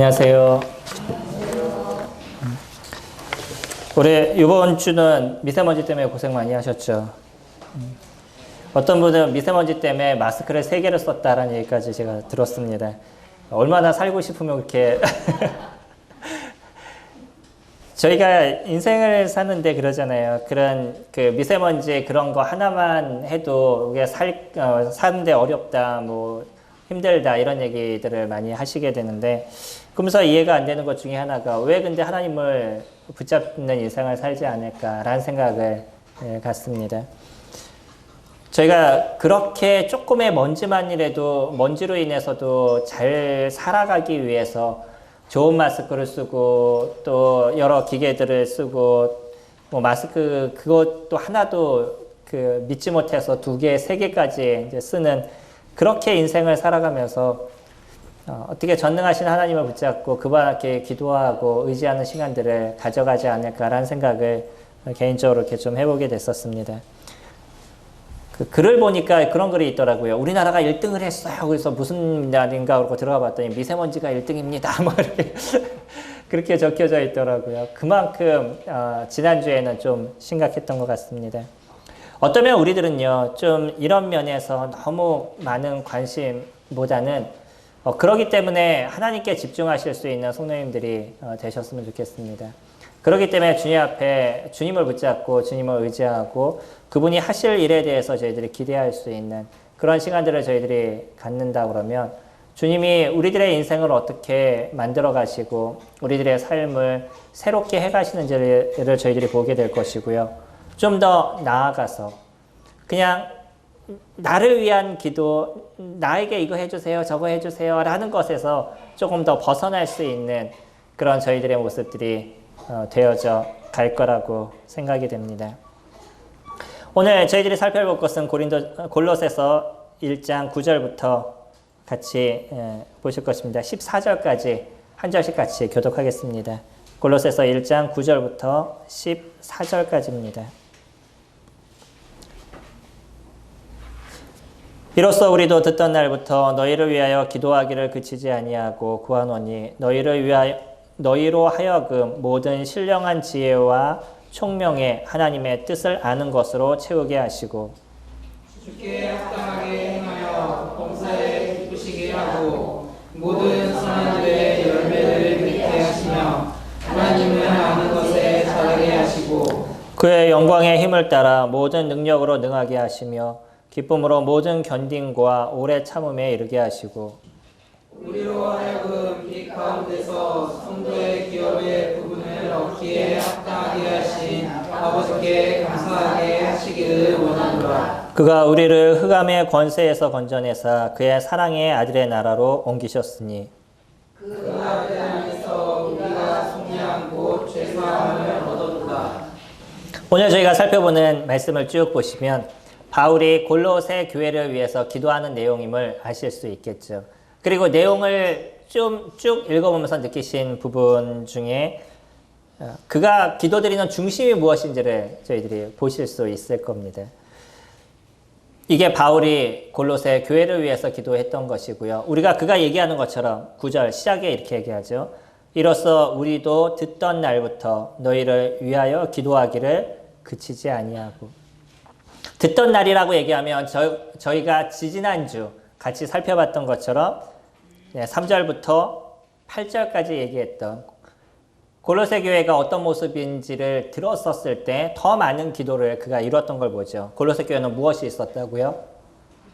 안녕하세요. 올해 이번 주는 미세먼지 때문에 고생 많이 하셨죠. 어떤 분은 미세먼지 때문에 마스크를 3개를 썼다라는 얘기까지 제가 들었습니다. 얼마나 살고 싶으면 그렇게 저희가 인생을 사는데 그러잖아요. 그런 그 미세먼지 그런 거 하나만 해도 이게 사는데 어렵다, 뭐 힘들다 이런 얘기들을 많이 하시게 되는데, 그러면서 이해가 안 되는 것 중에 하나가 왜 근데 하나님을 붙잡는 인생을 살지 않을까라는 생각을 갖습니다. 저희가 그렇게 조금의 먼지만이라도 먼지로 인해서도 잘 살아가기 위해서 좋은 마스크를 쓰고 또 여러 기계들을 쓰고 뭐 마스크 그것도 하나도 그 믿지 못해서 2개, 3개까지 이제 쓰는 그렇게 인생을 살아가면서 어떻게 전능하신 하나님을 붙잡고 그분께 기도하고 의지하는 시간들을 가져가지 않을까라는 생각을 개인적으로 이렇게 좀 해보게 됐었습니다. 그 글을 보니까 그런 글이 있더라고요. 우리나라가 1등을 했어요. 그래서 무슨 날인가 그러고 들어가 봤더니 미세먼지가 1등입니다. 뭐 이렇게 그렇게 적혀져 있더라고요. 그만큼 지난주에는 좀 심각했던 것 같습니다. 어쩌면 우리들은요, 좀 이런 면에서 너무 많은 관심보다는 그러기 때문에 하나님께 집중하실 수 있는 성도님들이 되셨으면 좋겠습니다. 그렇기 때문에 주님 앞에 주님을 붙잡고 주님을 의지하고 그분이 하실 일에 대해서 저희들이 기대할 수 있는 그런 시간들을 저희들이 갖는다 그러면 주님이 우리들의 인생을 어떻게 만들어 가시고 우리들의 삶을 새롭게 해 가시는지를 저희들이 보게 될 것이고요. 좀 더 나아가서 그냥 나를 위한 기도, 나에게 이거 해주세요, 저거 해주세요 라는 것에서 조금 더 벗어날 수 있는 그런 저희들의 모습들이 되어져 갈 거라고 생각이 됩니다. 오늘 저희들이 살펴볼 것은 골로새서 1장 9절부터 같이 보실 것입니다. 14절까지 한 절씩 같이 교독하겠습니다. 골로새서 1장 9절부터 14절까지입니다. 이로써 우리도 듣던 날부터 너희를 위하여 기도하기를 그치지 아니하고 구하노니 너희로 하여금 모든 신령한 지혜와 총명에 하나님의 뜻을 아는 것으로 채우게 하시고 주께 합당하게 행하여 범사에 기쁘시게 하고 모든 선한 일에 열매를 맺게 하시며 하나님을 아는 것에 자라게 하시고 그의 영광의 힘을 따라 모든 능력으로 능하게 하시며 기쁨으로 모든 견딘과 오래 참음에 이르게 하시고 우리로 하여금 이 가운데서 성도의 기업의 부분을 얻기에 합당하게 하신 아버지께 감사하게 하시기를 원하노라. 그가 우리를 흑암의 권세에서 건져내사 그의 사랑의 아들의 나라로 옮기셨으니 그 아들 안에서 우리가 속량 곧 죄사함을 얻었다. 오늘 저희가 살펴보는 말씀을 쭉 보시면 바울이 골로새 교회를 위해서 기도하는 내용임을 아실 수 있겠죠. 그리고 내용을 좀 쭉 읽어보면서 느끼신 부분 중에 그가 기도드리는 중심이 무엇인지를 저희들이 보실 수 있을 겁니다. 이게 바울이 골로새 교회를 위해서 기도했던 것이고요. 우리가 그가 얘기하는 것처럼 9절 시작에 이렇게 얘기하죠. 이로써 우리도 듣던 날부터 너희를 위하여 기도하기를 그치지 아니하고. 듣던 날이라고 얘기하면 저희가 지지난주 같이 살펴봤던 것처럼 3절부터 8절까지 얘기했던 골로새 교회가 어떤 모습인지를 들었었을 때 더 많은 기도를 그가 이뤘던 걸 보죠. 골로새 교회는 무엇이 있었다고요?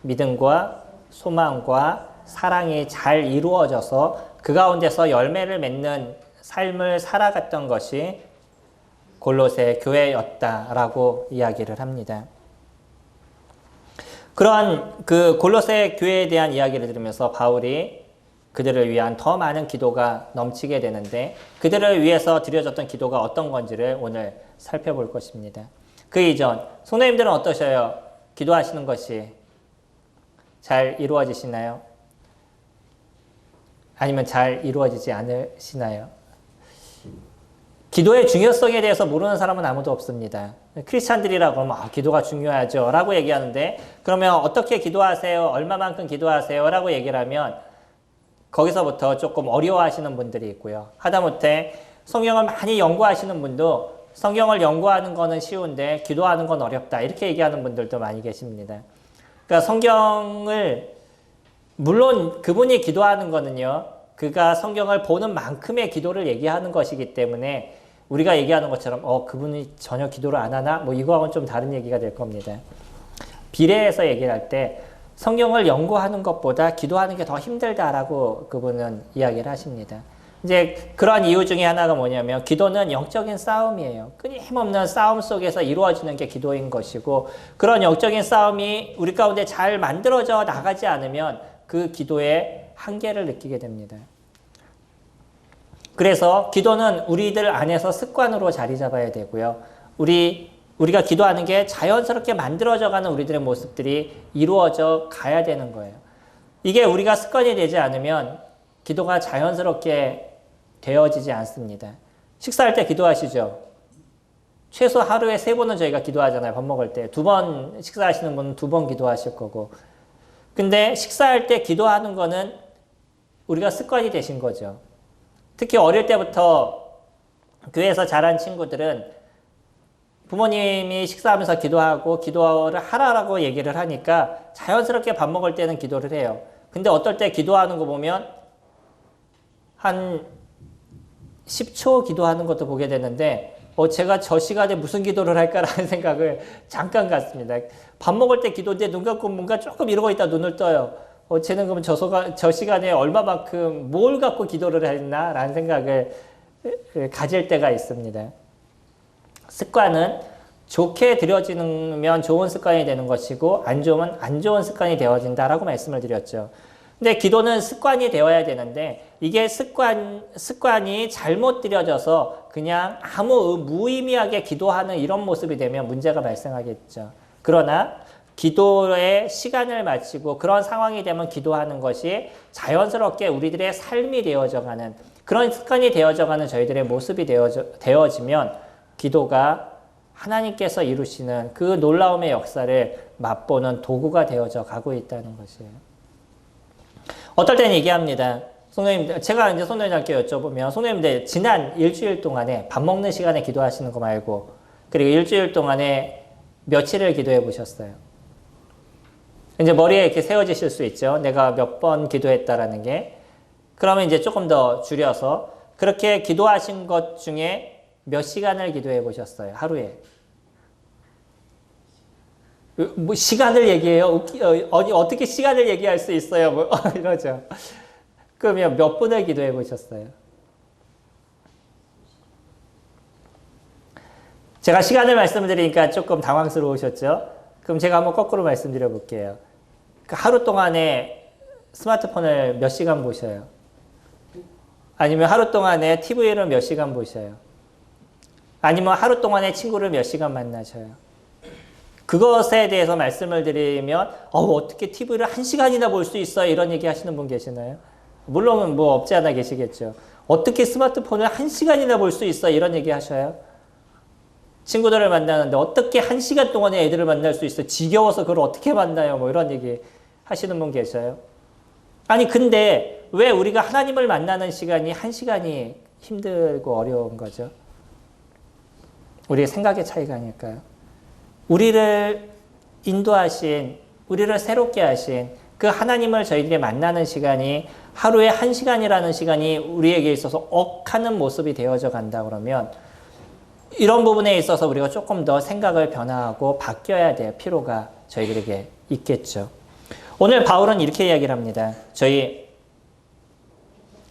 믿음과 소망과 사랑이 잘 이루어져서 그 가운데서 열매를 맺는 삶을 살아갔던 것이 골로새 교회였다라고 이야기를 합니다. 그러한 그 골로새 교회에 대한 이야기를 들으면서 바울이 그들을 위한 더 많은 기도가 넘치게 되는데 그들을 위해서 드려졌던 기도가 어떤 건지를 오늘 살펴볼 것입니다. 그 이전 성도님들은 어떠셔요? 기도하시는 것이 잘 이루어지시나요? 아니면 잘 이루어지지 않으시나요? 기도의 중요성에 대해서 모르는 사람은 아무도 없습니다. 크리스찬들이라고 하면 기도가 중요하죠 라고 얘기하는데 그러면 어떻게 기도하세요? 얼마만큼 기도하세요? 라고 얘기를 하면 거기서부터 조금 어려워하시는 분들이 있고요. 하다못해 성경을 많이 연구하시는 분도 성경을 연구하는 거는 쉬운데 기도하는 건 어렵다 이렇게 얘기하는 분들도 많이 계십니다. 그러니까 성경을 물론 그분이 기도하는 거는요. 그가 성경을 보는 만큼의 기도를 얘기하는 것이기 때문에 우리가 얘기하는 것처럼 그분이 전혀 기도를 안 하나? 뭐 이거하고는 좀 다른 얘기가 될 겁니다. 비례해서 얘기를 할 때 성경을 연구하는 것보다 기도하는 게 더 힘들다라고 그분은 이야기를 하십니다. 이제 그러한 이유 중에 하나가 뭐냐면 기도는 영적인 싸움이에요. 끊임없는 싸움 속에서 이루어지는 게 기도인 것이고 그런 영적인 싸움이 우리 가운데 잘 만들어져 나가지 않으면 그 기도의 한계를 느끼게 됩니다. 그래서 기도는 우리들 안에서 습관으로 자리 잡아야 되고요. 우리가 기도하는 게 자연스럽게 만들어져가는 우리들의 모습들이 이루어져 가야 되는 거예요. 이게 우리가 습관이 되지 않으면 기도가 자연스럽게 되어지지 않습니다. 식사할 때 기도하시죠? 최소 하루에 3번은 저희가 기도하잖아요. 밥 먹을 때. 2번 식사하시는 분은 2번 기도하실 거고. 근데 식사할 때 기도하는 거는 우리가 습관이 되신 거죠. 특히 어릴 때부터 교회에서 자란 친구들은 부모님이 식사하면서 기도하고 기도를 하라고 얘기를 하니까 자연스럽게 밥 먹을 때는 기도를 해요. 근데 어떨 때 기도하는 거 보면 한 10초 기도하는 것도 보게 되는데 제가 저 시간에 무슨 기도를 할까라는 생각을 잠깐 갖습니다. 밥 먹을 때 기도인데 눈 감고 뭔가 조금 이러고 있다 눈을 떠요. 쟤는 그러면 저 시간에 얼마만큼 뭘 갖고 기도를 했나라는 생각을 가질 때가 있습니다. 습관은 좋게 들여지면 좋은 습관이 되는 것이고 안 좋으면 안 좋은 습관이 되어진다라고 말씀을 드렸죠. 근데 기도는 습관이 되어야 되는데 이게 습관이 잘못 들여져서 그냥 아무 무의미하게 기도하는 이런 모습이 되면 문제가 발생하겠죠. 그러나 기도에 시간을 마치고 그런 상황이 되면 기도하는 것이 자연스럽게 우리들의 삶이 되어져가는 그런 습관이 되어져가는 저희들의 모습이 되어지면 기도가 하나님께서 이루시는 그 놀라움의 역사를 맛보는 도구가 되어져 가고 있다는 것이에요. 어떨 때는 얘기합니다. 성도님, 제가 이제 성도님들께 여쭤보면, 성도님들 지난 일주일 동안에 밥 먹는 시간에 기도하시는 거 말고, 그리고 일주일 동안에 며칠을 기도해 보셨어요? 이제 머리에 이렇게 세워지실 수 있죠. 내가 몇 번 기도했다라는 게. 그러면 이제 조금 더 줄여서, 그렇게 기도하신 것 중에 몇 시간을 기도해 보셨어요? 하루에. 뭐 시간을 얘기해요? 어떻게 시간을 얘기할 수 있어요? 뭐 이러죠. 그러면 몇 분을 기도해 보셨어요? 제가 시간을 말씀드리니까 조금 당황스러우셨죠? 그럼 제가 한번 거꾸로 말씀드려 볼게요. 하루 동안에 스마트폰을 몇 시간 보셔요? 아니면 하루 동안에 TV를 몇 시간 보셔요? 아니면 하루 동안에 친구를 몇 시간 만나셔요? 그것에 대해서 말씀을 드리면 어떻게 TV를 1시간이나 볼 수 있어요? 이런 얘기 하시는 분 계시나요? 물론 뭐 없지 않아 계시겠죠. 어떻게 스마트폰을 1시간이나 볼 수 있어? 이런 얘기 하셔요? 친구들을 만나는데 어떻게 1시간 동안에 애들을 만날 수 있어? 지겨워서 그걸 어떻게 만나요? 뭐 이런 얘기 하시는 분 계셔요? 아니 근데 왜 우리가 하나님을 만나는 시간이 1시간이 힘들고 어려운 거죠? 우리의 생각의 차이가 아닐까요? 우리를 인도하신, 우리를 새롭게 하신 그 하나님을 저희들이 만나는 시간이 하루에 1시간이라는 시간이 우리에게 있어서 억하는 모습이 되어져 간다 그러면 이런 부분에 있어서 우리가 조금 더 생각을 변화하고 바뀌어야 될 필요가 저희들에게 있겠죠. 오늘 바울은 이렇게 이야기를 합니다. 저희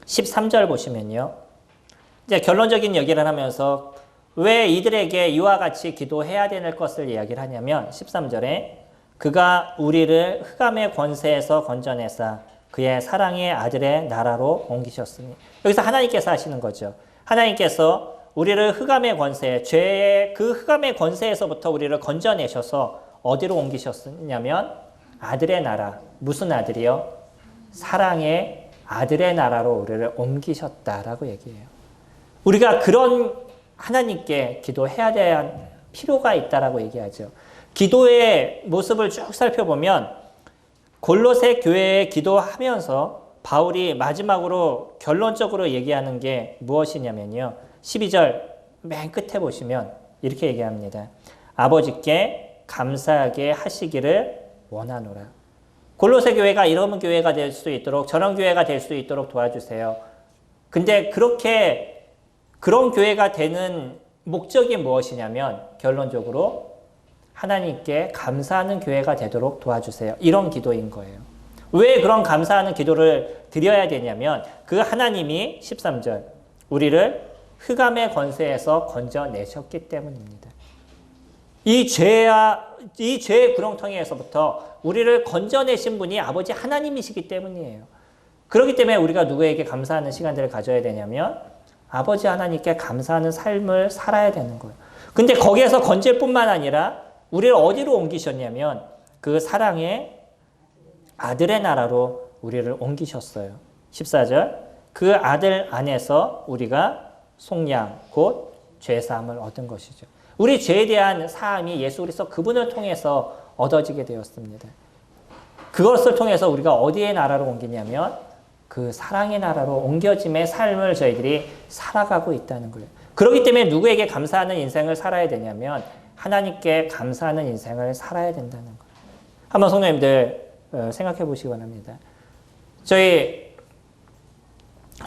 13절 보시면요. 이제 결론적인 얘기를 하면서 왜 이들에게 이와 같이 기도해야 되는 것을 이야기를 하냐면 13절에 그가 우리를 흑암의 권세에서 건져내사 그의 사랑의 아들의 나라로 옮기셨으니 여기서 하나님께서 하시는 거죠. 하나님께서 우리를 흑암의 권세, 죄의 그 흑암의 권세에서부터 우리를 건져내셔서 어디로 옮기셨냐면 아들의 나라. 무슨 아들이요? 사랑의 아들의 나라로 우리를 옮기셨다라고 얘기해요. 우리가 그런 하나님께 기도해야 될 필요가 있다라고 얘기하죠. 기도의 모습을 쭉 살펴보면 골로새 교회에 기도하면서 바울이 마지막으로 결론적으로 얘기하는 게 무엇이냐면요. 12절 맨 끝에 보시면 이렇게 얘기합니다. 아버지께 감사하게 하시기를 원하노라. 골로새 교회가 이런 교회가 될 수 있도록, 저런 교회가 될 수 있도록 도와주세요. 근데 그런 교회가 되는 목적이 무엇이냐면 결론적으로 하나님께 감사하는 교회가 되도록 도와주세요. 이런 기도인 거예요. 왜 그런 감사하는 기도를 드려야 되냐면 그 하나님이 13절 우리를 흑암의 권세에서 건져내셨기 때문입니다. 이 죄의 구렁텅이에서부터 우리를 건져내신 분이 아버지 하나님이시기 때문이에요. 그렇기 때문에 우리가 누구에게 감사하는 시간들을 가져야 되냐면 아버지 하나님께 감사하는 삶을 살아야 되는 거예요. 근데 거기에서 건질 뿐만 아니라 우리를 어디로 옮기셨냐면 그 사랑의 아들의 나라로 우리를 옮기셨어요. 14절 그 아들 안에서 우리가 속량 곧 죄사함을 얻은 것이죠. 우리 죄에 대한 사함이 예수 그리스도 그분을 통해서 얻어지게 되었습니다. 그것을 통해서 우리가 어디의 나라로 옮기냐면 그 사랑의 나라로 옮겨짐의 삶을 저희들이 살아가고 있다는 거예요. 그렇기 때문에 누구에게 감사하는 인생을 살아야 되냐면 하나님께 감사하는 인생을 살아야 된다는 거예요. 한번 성도님들 생각해 보시기 바랍니다. 저희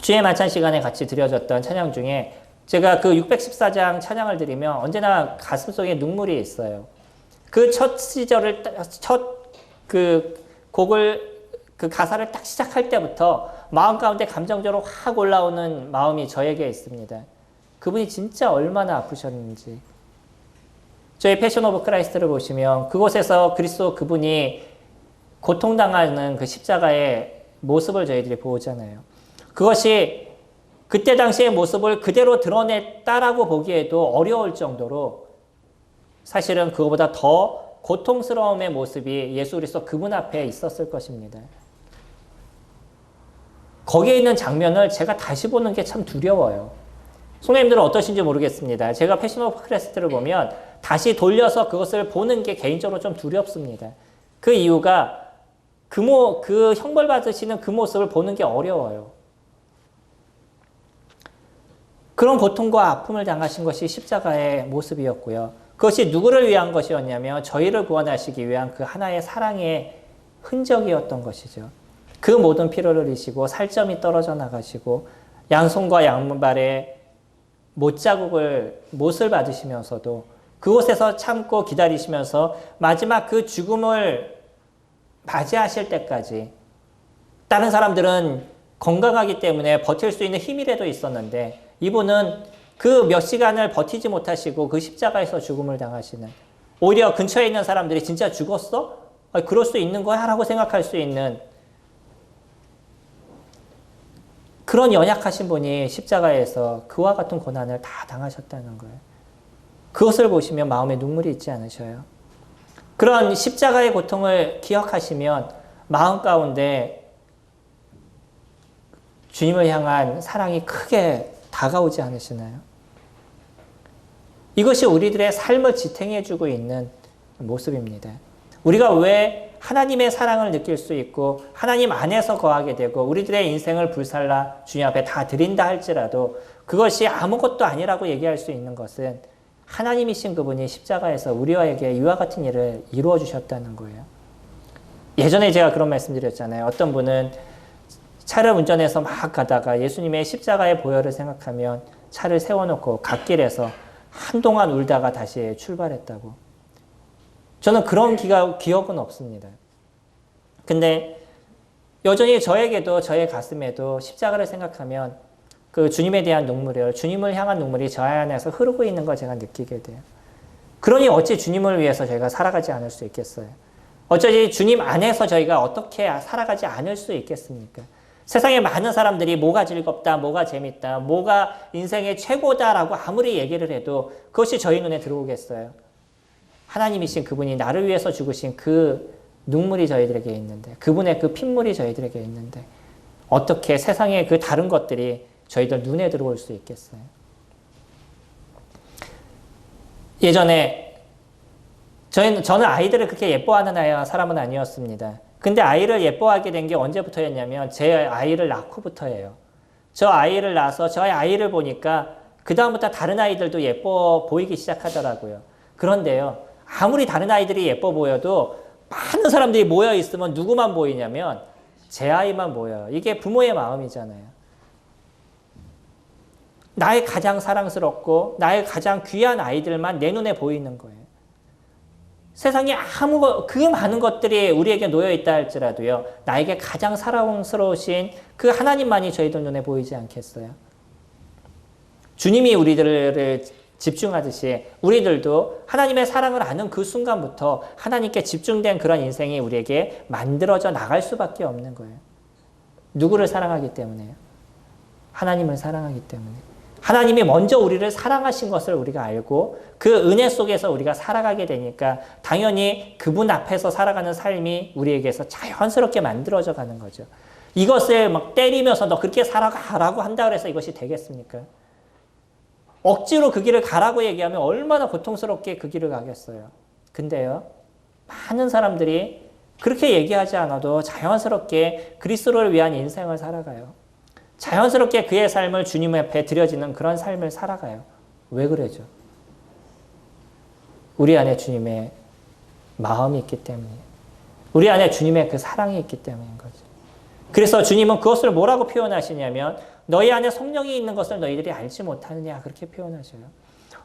주의 만찬 시간에 같이 드려졌던 찬양 중에 제가 그 614장 찬양을 드리면 언제나 가슴속에 눈물이 있어요. 그 첫 시절을, 곡을, 그 가사를 딱 시작할 때부터 마음 가운데 감정적으로 확 올라오는 마음이 저에게 있습니다. 그분이 진짜 얼마나 아프셨는지. 저희 패션 오브 크라이스트를 보시면 그곳에서 그리스도 그분이 고통당하는 그 십자가의 모습을 저희들이 보잖아요. 그것이 그때 당시의 모습을 그대로 드러냈다라고 보기에도 어려울 정도로 사실은 그거보다 더 고통스러움의 모습이 예수 그리스도 그분 앞에 있었을 것입니다. 거기에 있는 장면을 제가 다시 보는 게 참 두려워요. 성도님들은 어떠신지 모르겠습니다. 제가 패션 오브 크라이스트를 보면 다시 돌려서 그것을 보는 게 개인적으로 좀 두렵습니다. 그 이유가 그 형벌 받으시는 그 모습을 보는 게 어려워요. 그런 고통과 아픔을 당하신 것이 십자가의 모습이었고요. 그것이 누구를 위한 것이었냐면 저희를 구원하시기 위한 그 하나의 사랑의 흔적이었던 것이죠. 그 모든 피로를 흘리시고 살점이 떨어져 나가시고 양손과 양발에 못을 받으시면서도 그곳에서 참고 기다리시면서 마지막 그 죽음을 맞이하실 때까지 다른 사람들은 건강하기 때문에 버틸 수 있는 힘이라도 있었는데 이분은 그 몇 시간을 버티지 못하시고 그 십자가에서 죽음을 당하시는, 오히려 근처에 있는 사람들이 진짜 죽었어? 그럴 수 있는 거야? 라고 생각할 수 있는 그런 연약하신 분이 십자가에서 그와 같은 고난을 다 당하셨다는 거예요. 그것을 보시면 마음에 눈물이 있지 않으셔요? 그런 십자가의 고통을 기억하시면 마음 가운데 주님을 향한 사랑이 크게 다가오지 않으시나요? 이것이 우리들의 삶을 지탱해주고 있는 모습입니다. 우리가 왜 하나님의 사랑을 느낄 수 있고 하나님 안에서 거하게 되고 우리들의 인생을 불살라 주님 앞에 다 드린다 할지라도 그것이 아무것도 아니라고 얘기할 수 있는 것은 하나님이신 그분이 십자가에서 우리에게 이와 같은 일을 이루어 주셨다는 거예요. 예전에 제가 그런 말씀 드렸잖아요. 어떤 분은 차를 운전해서 막 가다가 예수님의 십자가의 보혈을 생각하면 차를 세워놓고 갓길에서 한동안 울다가 다시 출발했다고. 저는 그런 기억은 없습니다. 근데 여전히 저에게도 저의 가슴에도 십자가를 생각하면 그 주님에 대한 눈물을, 주님을 향한 눈물이 저 안에서 흐르고 있는 걸 제가 느끼게 돼요. 그러니 어찌 주님을 위해서 저희가 살아가지 않을 수 있겠어요? 어쩌지 주님 안에서 저희가 어떻게 살아가지 않을 수 있겠습니까? 세상에 많은 사람들이 뭐가 즐겁다, 뭐가 재밌다, 뭐가 인생의 최고다라고 아무리 얘기를 해도 그것이 저희 눈에 들어오겠어요? 하나님이신 그분이 나를 위해서 죽으신 그 눈물이 저희들에게 있는데, 그분의 그 핏물이 저희들에게 있는데 어떻게 세상의 그 다른 것들이 저희들 눈에 들어올 수 있겠어요? 예전에 저는 아이들을 그렇게 예뻐하는 사람은 아니었습니다. 근데 아이를 예뻐하게 된 게 언제부터였냐면 제 아이를 낳고부터예요. 저 아이를 낳아서 저의 아이를 보니까 그 다음부터 다른 아이들도 예뻐 보이기 시작하더라고요. 그런데요, 아무리 다른 아이들이 예뻐 보여도 많은 사람들이 모여 있으면 누구만 보이냐면 제 아이만 보여요. 이게 부모의 마음이잖아요. 나의 가장 사랑스럽고 나의 가장 귀한 아이들만 내 눈에 보이는 거예요. 세상에 그 많은 것들이 우리에게 놓여 있다 할지라도요, 나에게 가장 사랑스러우신 그 하나님만이 저희들 눈에 보이지 않겠어요? 주님이 우리들을 집중하듯이 우리들도 하나님의 사랑을 아는 그 순간부터 하나님께 집중된 그런 인생이 우리에게 만들어져 나갈 수밖에 없는 거예요. 누구를 사랑하기 때문에요? 하나님을 사랑하기 때문에. 하나님이 먼저 우리를 사랑하신 것을 우리가 알고 그 은혜 속에서 우리가 살아가게 되니까 당연히 그분 앞에서 살아가는 삶이 우리에게서 자연스럽게 만들어져 가는 거죠. 이것을 막 때리면서 너 그렇게 살아가라고 한다 그래서 이것이 되겠습니까? 억지로 그 길을 가라고 얘기하면 얼마나 고통스럽게 그 길을 가겠어요. 근데요, 많은 사람들이 그렇게 얘기하지 않아도 자연스럽게 그리스도를 위한 인생을 살아가요. 자연스럽게 그의 삶을 주님 앞에 드려지는 그런 삶을 살아가요. 왜 그러죠? 우리 안에 주님의 마음이 있기 때문이에요. 우리 안에 주님의 그 사랑이 있기 때문인 거죠. 그래서 주님은 그것을 뭐라고 표현하시냐면 너희 안에 성령이 있는 것을 너희들이 알지 못하느냐 그렇게 표현하셔요.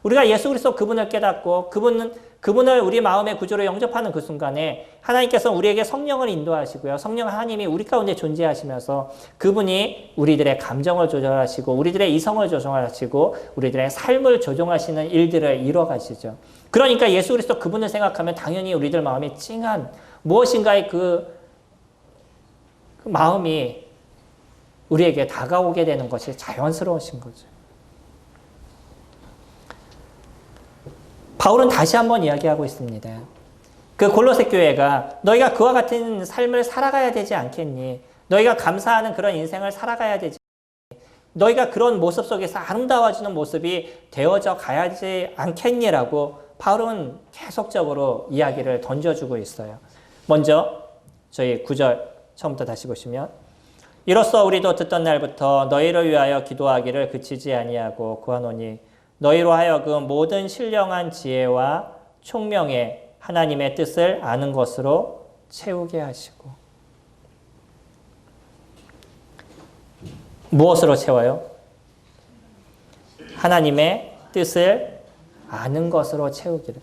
우리가 예수 그리스도 그분을 깨닫고 그분을 우리 마음의 구주로 영접하는 그 순간에 하나님께서 우리에게 성령을 인도하시고요. 성령 하나님이 우리 가운데 존재하시면서 그분이 우리들의 감정을 조절하시고 우리들의 이성을 조정하시고 우리들의 삶을 조정하시는 일들을 이뤄가시죠. 그러니까 예수 그리스도 그분을 생각하면 당연히 우리들 마음에 찡한 무엇인가의 그 마음이 우리에게 다가오게 되는 것이 자연스러우신 거죠. 바울은 다시 한번 이야기하고 있습니다. 그 골로새 교회가 너희가 그와 같은 삶을 살아가야 되지 않겠니? 너희가 감사하는 그런 인생을 살아가야 되지 않겠니? 너희가 그런 모습 속에서 아름다워지는 모습이 되어져 가야지 않겠니라고 바울은 계속적으로 이야기를 던져주고 있어요. 먼저 저희 9절 처음부터 다시 보시면 이로써 우리도 듣던 날부터 너희를 위하여 기도하기를 그치지 아니하고 구하노니 너희로 하여금 모든 신령한 지혜와 총명에 하나님의 뜻을 아는 것으로 채우게 하시고. 무엇으로 채워요? 하나님의 뜻을 아는 것으로 채우기를.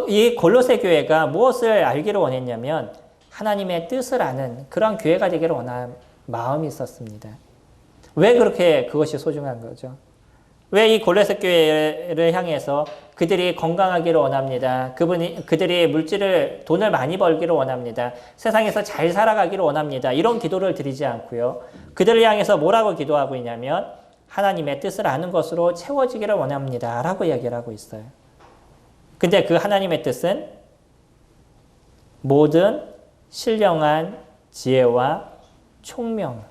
이 골로새 교회가 무엇을 알기를 원했냐면 하나님의 뜻을 아는 그런 교회가 되기를 원한 마음이 있었습니다. 왜 그렇게 그것이 소중한 거죠? 왜 이 골로새 교회를 향해서 그들이 건강하기를 원합니다. 그들이 돈을 많이 벌기를 원합니다. 세상에서 잘 살아가기를 원합니다. 이런 기도를 드리지 않고요. 그들을 향해서 뭐라고 기도하고 있냐면 하나님의 뜻을 아는 것으로 채워지기를 원합니다. 라고 이야기를 하고 있어요. 근데 그 하나님의 뜻은 모든 신령한 지혜와 총명,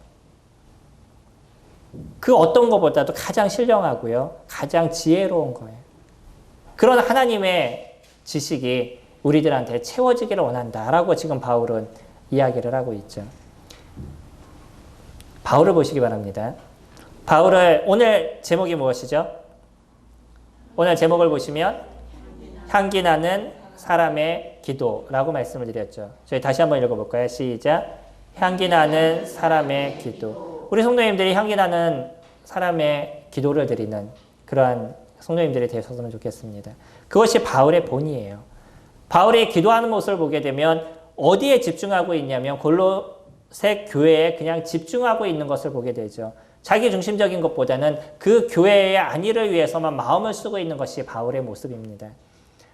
그 어떤 것보다도 가장 신령하고요. 가장 지혜로운 거예요. 그런 하나님의 지식이 우리들한테 채워지기를 원한다라고 지금 바울은 이야기를 하고 있죠. 바울을 보시기 바랍니다. 오늘 제목이 무엇이죠? 오늘 제목을 보시면 향기 나는 사람의 기도라고 말씀을 드렸죠. 저희 다시 한번 읽어볼까요? 시작. 향기 나는 사람의 기도. 우리 성도님들이 향기 나는 사람의 기도를 드리는 그러한 성도님들이 되셨으면 좋겠습니다. 그것이 바울의 본이에요. 바울이 기도하는 모습을 보게 되면 어디에 집중하고 있냐면 골로새 교회에 그냥 집중하고 있는 것을 보게 되죠. 자기 중심적인 것보다는 그 교회의 안위를 위해서만 마음을 쓰고 있는 것이 바울의 모습입니다.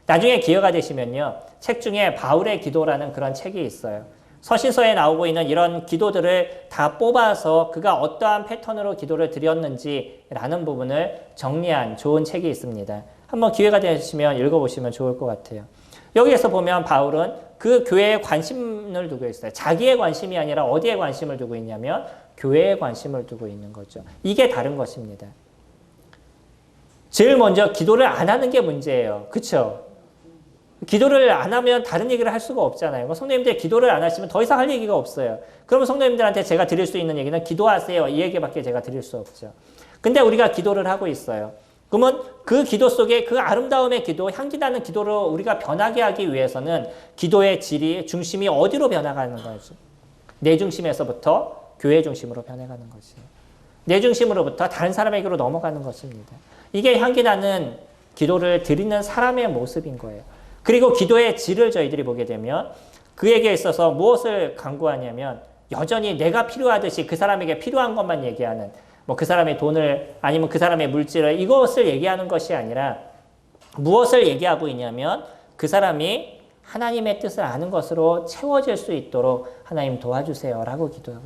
나중에 기회가 되시면요. 책 중에 바울의 기도라는 그런 책이 있어요. 서신서에 나오고 있는 이런 기도들을 다 뽑아서 그가 어떠한 패턴으로 기도를 드렸는지라는 부분을 정리한 좋은 책이 있습니다. 한번 기회가 되시면 읽어보시면 좋을 것 같아요. 여기에서 보면 바울은 그 교회에 관심을 두고 있어요. 자기의 관심이 아니라 어디에 관심을 두고 있냐면 교회에 관심을 두고 있는 거죠. 이게 다른 것입니다. 제일 먼저 기도를 안 하는 게 문제예요. 그렇죠? 기도를 안 하면 다른 얘기를 할 수가 없잖아요. 성도님들 기도를 안 하시면 더 이상 할 얘기가 없어요. 그러면 성도님들한테 제가 드릴 수 있는 얘기는 기도하세요. 이 얘기밖에 제가 드릴 수 없죠. 근데 우리가 기도를 하고 있어요. 그러면 그 기도 속에 그 아름다움의 기도, 향기나는 기도로 우리가 변하게 하기 위해서는 기도의 질이, 중심이 어디로 변화가는 거죠? 내 중심에서부터 교회 중심으로 변해가는 것이에요. 내 중심으로부터 다른 사람에게로 넘어가는 것입니다. 이게 향기나는 기도를 드리는 사람의 모습인 거예요. 그리고 기도의 질을 저희들이 보게 되면 그에게 있어서 무엇을 강구하냐면 여전히 내가 필요하듯이 그 사람에게 필요한 것만 얘기하는, 뭐 그 사람의 돈을 아니면 그 사람의 물질을 이것을 얘기하는 것이 아니라 무엇을 얘기하고 있냐면 그 사람이 하나님의 뜻을 아는 것으로 채워질 수 있도록 하나님 도와주세요라고 기도하고,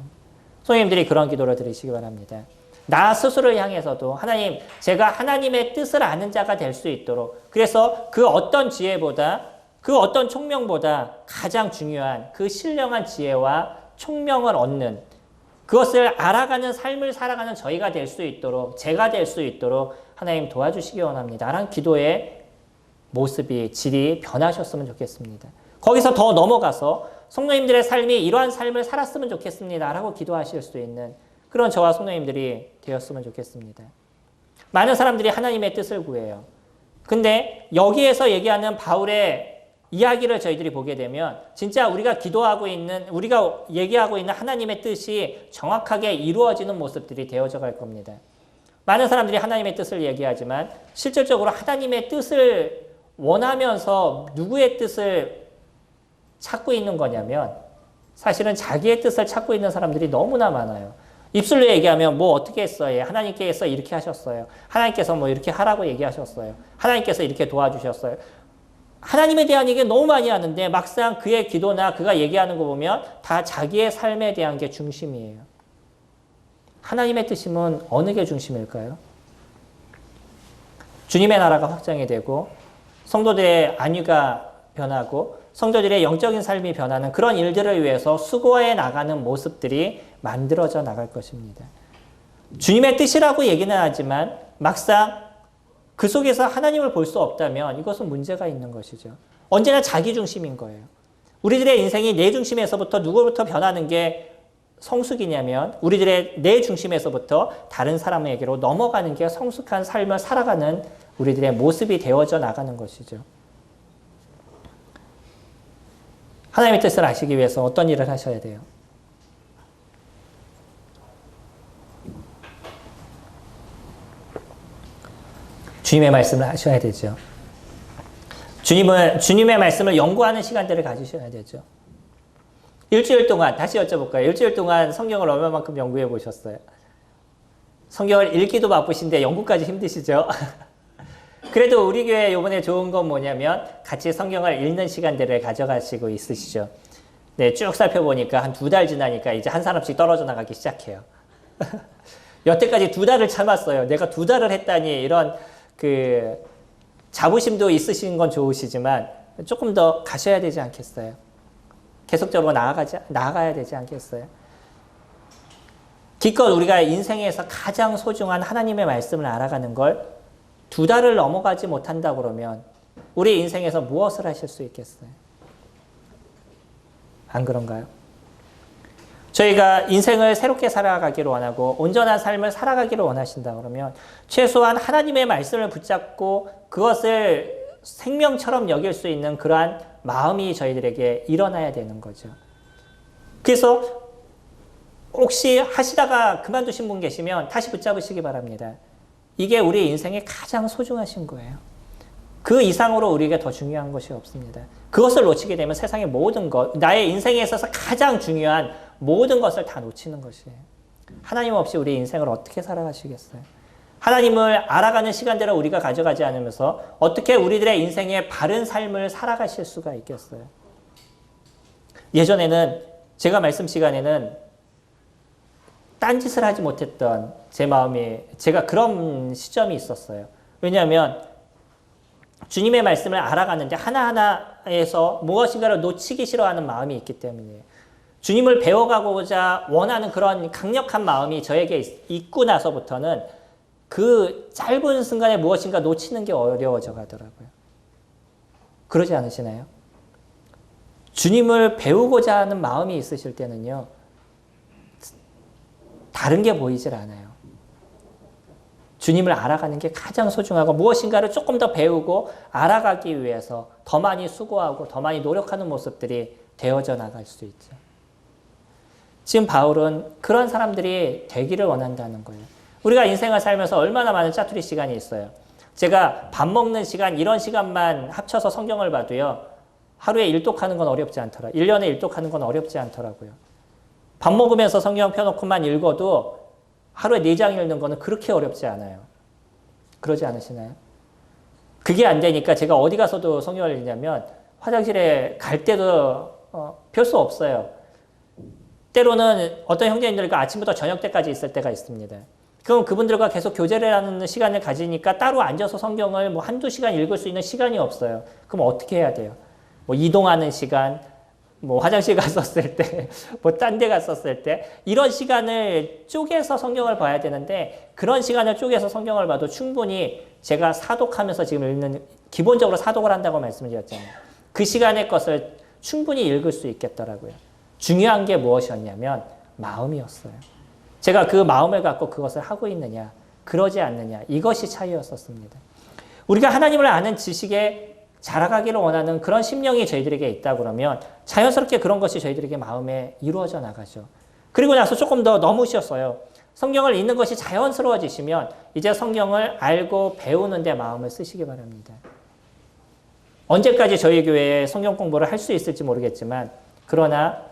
성도님들이 그런 기도를 드리시기 바랍니다. 나 스스로를 향해서도 하나님, 제가 하나님의 뜻을 아는 자가 될 수 있도록, 그래서 그 어떤 지혜보다, 그 어떤 총명보다 가장 중요한 그 신령한 지혜와 총명을 얻는, 그것을 알아가는 삶을 살아가는 저희가 될 수 있도록, 제가 될 수 있도록 하나님 도와주시기 원합니다. 라는 기도의 모습이, 질이 변하셨으면 좋겠습니다. 거기서 더 넘어가서 성도님들의 삶이 이러한 삶을 살았으면 좋겠습니다. 라고 기도하실 수 있는 그런 저와 성도님들이 되었으면 좋겠습니다. 많은 사람들이 하나님의 뜻을 구해요. 근데 여기에서 얘기하는 바울의 이야기를 저희들이 보게 되면 진짜 우리가 기도하고 있는, 우리가 얘기하고 있는 하나님의 뜻이 정확하게 이루어지는 모습들이 되어져 갈 겁니다. 많은 사람들이 하나님의 뜻을 얘기하지만 실질적으로 하나님의 뜻을 원하면서 누구의 뜻을 찾고 있는 거냐면 사실은 자기의 뜻을 찾고 있는 사람들이 너무나 많아요. 입술로 얘기하면 뭐 어떻게 했어요? 하나님께서 이렇게 하셨어요. 하나님께서 뭐 이렇게 하라고 얘기하셨어요. 하나님께서 이렇게 도와주셨어요. 하나님에 대한 얘기 너무 많이 하는데 막상 그의 기도나 그가 얘기하는 거 보면 다 자기의 삶에 대한 게 중심이에요. 하나님의 뜻이면 어느 게 중심일까요? 주님의 나라가 확장이 되고 성도들의 안위가 변하고 성도들의 영적인 삶이 변하는 그런 일들을 위해서 수고해 나가는 모습들이 만들어져 나갈 것입니다. 주님의 뜻이라고 얘기는 하지만 막상 그 속에서 하나님을 볼 수 없다면 이것은 문제가 있는 것이죠. 언제나 자기 중심인 거예요. 우리들의 인생이 내 중심에서부터 누구부터 변하는 게 성숙이냐면 우리들의 내 중심에서부터 다른 사람에게로 넘어가는 게 성숙한 삶을 살아가는 우리들의 모습이 되어져 나가는 것이죠. 하나님의 뜻을 아시기 위해서 어떤 일을 하셔야 돼요? 주님의 말씀을 하셔야 되죠. 주님의 말씀을 연구하는 시간들을 가지셔야 되죠. 일주일 동안, 다시 여쭤볼까요? 일주일 동안 성경을 얼마만큼 연구해 보셨어요? 성경을 읽기도 바쁘신데 연구까지 힘드시죠? 그래도 우리 교회 이번에 좋은 건 뭐냐면 같이 성경을 읽는 시간들을 가져가시고 있으시죠. 네, 쭉 살펴보니까 한 2달 지나니까 이제 한 사람씩 떨어져 나가기 시작해요. 여태까지 2달을 참았어요. 내가 2달을 했다니 이런 그 자부심도 있으신 건 좋으시지만 조금 더 가셔야 되지 않겠어요? 계속적으로 나아가야 되지 않겠어요? 기껏 우리가 인생에서 가장 소중한 하나님의 말씀을 알아가는 걸 2달을 넘어가지 못한다 그러면 우리 인생에서 무엇을 하실 수 있겠어요? 안 그런가요? 저희가 인생을 새롭게 살아가기를 원하고 온전한 삶을 살아가기를 원하신다 그러면 최소한 하나님의 말씀을 붙잡고 그것을 생명처럼 여길 수 있는 그러한 마음이 저희들에게 일어나야 되는 거죠. 그래서 혹시 하시다가 그만두신 분 계시면 다시 붙잡으시기 바랍니다. 이게 우리 인생에 가장 소중하신 거예요. 그 이상으로 우리에게 더 중요한 것이 없습니다. 그것을 놓치게 되면 세상의 모든 것, 나의 인생에 있어서 가장 중요한 모든 것을 다 놓치는 것이에요. 하나님 없이 우리 인생을 어떻게 살아가시겠어요? 하나님을 알아가는 시간들을 우리가 가져가지 않으면서 어떻게 우리들의 인생의 바른 삶을 살아가실 수가 있겠어요? 예전에는 제가 말씀 시간에는 딴짓을 하지 못했던 제 마음이, 제가 그런 시점이 있었어요. 왜냐하면 주님의 말씀을 알아가는데 하나하나에서 무엇인가를 놓치기 싫어하는 마음이 있기 때문이에요. 주님을 배워가고자 원하는 그런 강력한 마음이 저에게 있고 나서부터는 그 짧은 순간에 무엇인가 놓치는 게 어려워져 가더라고요. 그러지 않으시나요? 주님을 배우고자 하는 마음이 있으실 때는요, 다른 게 보이질 않아요. 주님을 알아가는 게 가장 소중하고 무엇인가를 조금 더 배우고 알아가기 위해서 더 많이 수고하고 더 많이 노력하는 모습들이 되어져 나갈 수 있죠. 지금 바울은 그런 사람들이 되기를 원한다는 거예요. 우리가 인생을 살면서 얼마나 많은 짜투리 시간이 있어요. 제가 밥 먹는 시간, 이런 시간만 합쳐서 성경을 봐도요, 하루에 일독하는 건 어렵지 않더라고요. 1년에 일독하는 건 어렵지 않더라고요. 밥 먹으면서 성경 펴놓고만 읽어도 하루에 4장 읽는 거는 그렇게 어렵지 않아요. 그러지 않으시나요? 그게 안 되니까 제가 어디 가서도 성경을 읽냐면 화장실에 갈 때도 펼 수 없어요. 때로는 어떤 형제님들과 아침부터 저녁 때까지 있을 때가 있습니다. 그럼 그분들과 계속 교제를 하는 시간을 가지니까 따로 앉아서 성경을 뭐 한두 시간 읽을 수 있는 시간이 없어요. 그럼 어떻게 해야 돼요? 뭐 이동하는 시간, 뭐 화장실 갔었을 때, 뭐 딴 데 갔었을 때, 이런 시간을 쪼개서 성경을 봐야 되는데, 그런 시간을 쪼개서 성경을 봐도 충분히 제가 사독하면서 지금 읽는, 기본적으로 사독을 한다고 말씀드렸잖아요. 그 시간의 것을 충분히 읽을 수 있겠더라고요. 중요한 게 무엇이었냐면 마음이었어요. 제가 그 마음을 갖고 그것을 하고 있느냐, 그러지 않느냐, 이것이 차이였었습니다. 우리가 하나님을 아는 지식에 자라가기를 원하는 그런 심령이 저희들에게 있다 그러면 자연스럽게 그런 것이 저희들에게 마음에 이루어져 나가죠. 그리고 나서 조금 더 너무 쉬었어요. 성경을 읽는 것이 자연스러워지시면 이제 성경을 알고 배우는 데 마음을 쓰시기 바랍니다. 언제까지 저희 교회에 성경 공부를 할 수 있을지 모르겠지만, 그러나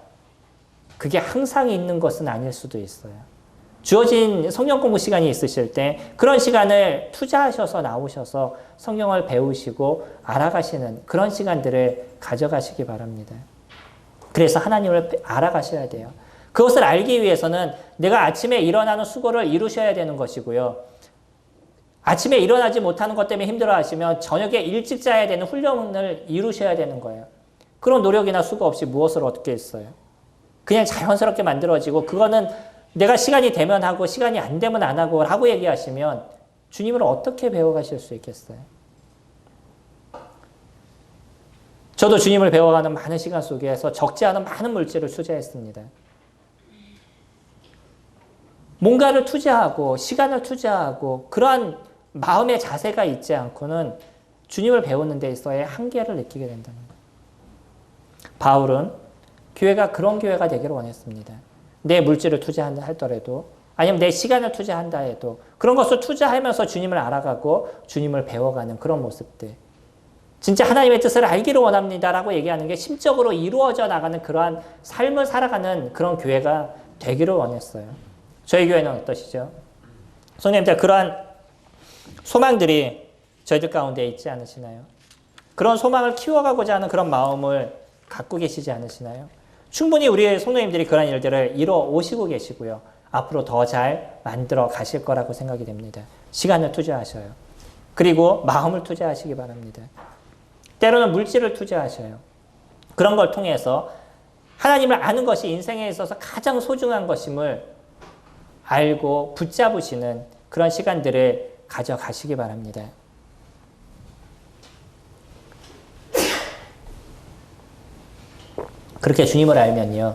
그게 항상 있는 것은 아닐 수도 있어요. 주어진 성경 공부 시간이 있으실 때 그런 시간을 투자하셔서 나오셔서 성경을 배우시고 알아가시는 그런 시간들을 가져가시기 바랍니다. 그래서 하나님을 알아가셔야 돼요. 그것을 알기 위해서는 내가 아침에 일어나는 수고를 이루셔야 되는 것이고요. 아침에 일어나지 못하는 것 때문에 힘들어하시면 저녁에 일찍 자야 되는 훈련을 이루셔야 되는 거예요. 그런 노력이나 수고 없이 무엇을 얻게 했어요? 그냥 자연스럽게 만들어지고, 그거는 내가 시간이 되면 하고 시간이 안 되면 안 하고 라고 얘기하시면 주님을 어떻게 배워가실 수 있겠어요? 저도 주님을 배워가는 많은 시간 속에서 적지 않은 많은 물질을 투자했습니다. 뭔가를 투자하고 시간을 투자하고 그러한 마음의 자세가 있지 않고는 주님을 배우는 데 있어의 한계를 느끼게 된다는 거예요. 바울은 교회가 그런 교회가 되기를 원했습니다. 내 물질을 투자한다 하더라도, 아니면 내 시간을 투자한다 해도 그런 것을 투자하면서 주님을 알아가고 주님을 배워가는 그런 모습들. 진짜 하나님의 뜻을 알기를 원합니다라고 얘기하는 게 심적으로 이루어져 나가는 그러한 삶을 살아가는 그런 교회가 되기를 원했어요. 저희 교회는 어떠시죠? 성도님들, 그러한 소망들이 저희들 가운데 있지 않으시나요? 그런 소망을 키워가고자 하는 그런 마음을 갖고 계시지 않으시나요? 충분히 우리의 성도님들이 그런 일들을 이뤄 오시고 계시고요. 앞으로 더 잘 만들어 가실 거라고 생각이 됩니다. 시간을 투자하셔요. 그리고 마음을 투자하시기 바랍니다. 때로는 물질을 투자하셔요. 그런 걸 통해서 하나님을 아는 것이 인생에 있어서 가장 소중한 것임을 알고 붙잡으시는 그런 시간들을 가져가시기 바랍니다. 그렇게 주님을 알면요,